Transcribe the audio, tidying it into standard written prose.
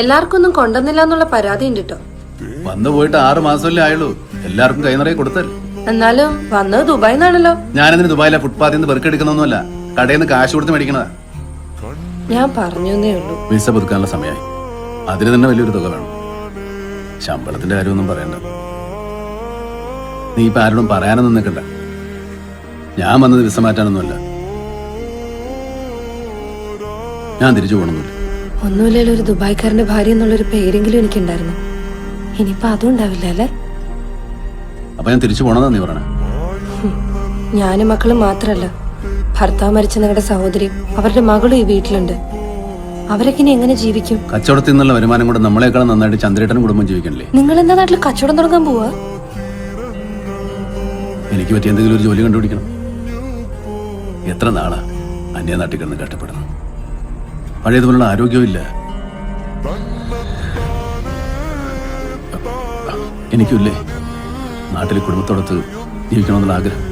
എല്ലാവർക്കും ഒന്നും കൊണ്ടുവന്നില്ല എന്നുള്ള പരാതി ഉണ്ട് കേട്ടോ. വന്നു പോയിട്ട് 6 മാസമല്ലേ ആയുള്ളൂ. എല്ലാവർക്കും കൈ നിറയെ കൊടുത്തല്ലേ. എന്നാലും വന്നത് ദുബായിൽ നിന്നാണല്ലോ. ഞാനെന്തിന് ദുബായിലെ ഫുട്പാത്തിൽ നിന്ന് പെറുക്കെടുക്കുന്നൊന്നുമല്ല, കടയിൽ നിന്ന് കാശ് കൊടുത്ത് മേടിക്കണതാ. ഞാൻ പറഞ്ഞേ ഉള്ളൂ. വിസ പുതുക്കാനുള്ള സമയമായി. അതിന് തന്നെ വലിയൊരു തുക വേണം. ശമ്പളത്തിന്റെ കാര്യമൊന്നും പറയണ്ട. നീ ഇപ്പൊ ആരോടും പറയാനൊന്നും നിൽക്കണ്ട. ഞാൻ വന്നത് വിസ മാറ്റാനൊന്നുമല്ല. ഞാൻ തിരിച്ചു പോകണമെന്നില്ല. ഒന്നുമില്ലല്ലോ, ഒരു ദുബായ്ക്കാരന്റെ ഭാര്യ എന്നുള്ളൊരു പേരെങ്കിലും എനിക്കുണ്ടായിരുന്നു. ഇനിയിപ്പൊ അതും ഉണ്ടാവില്ല അല്ലേ? അപ്പൊ ഞാൻ തിരിച്ചു പോണെന്നാ നീ പറയണേ? ഞാനും മക്കളും മാത്രല്ല, ഭർത്താവ് മരിച്ച നിങ്ങളുടെ സഹോദരി, അവരുടെ മകളും ഈ വീട്ടിലുണ്ട്. അവരൊക്കെ ഇനി എങ്ങനെ ജീവിക്കും? കച്ചവടത്തിൽ നിന്നുള്ള വരുമാനം കൊണ്ട് നമ്മളെക്കാളും നന്നായിട്ട് ചന്ദ്രേട്ടനും കുടുംബം ജീവിക്കണില്ലേ? നിങ്ങൾ എന്താ നാട്ടിൽ കച്ചവടം തുടങ്ങാൻ പോവാ? എനിക്ക് പറ്റിയ എന്തെങ്കിലും ഒരു ജോലി കണ്ടുപിടിക്കണം. എത്ര നാളാ അന്യ നാട്ടിൽ കിടന്ന് കഷ്ടപ്പെടുന്നു. പഴയതുപോലുള്ള ആരോഗ്യവും ഇല്ല. എനിക്കില്ലേ നാട്ടിൽ കുടുംബത്തോടൊത്ത് ജീവിക്കണമെന്നുള്ള ആഗ്രഹം.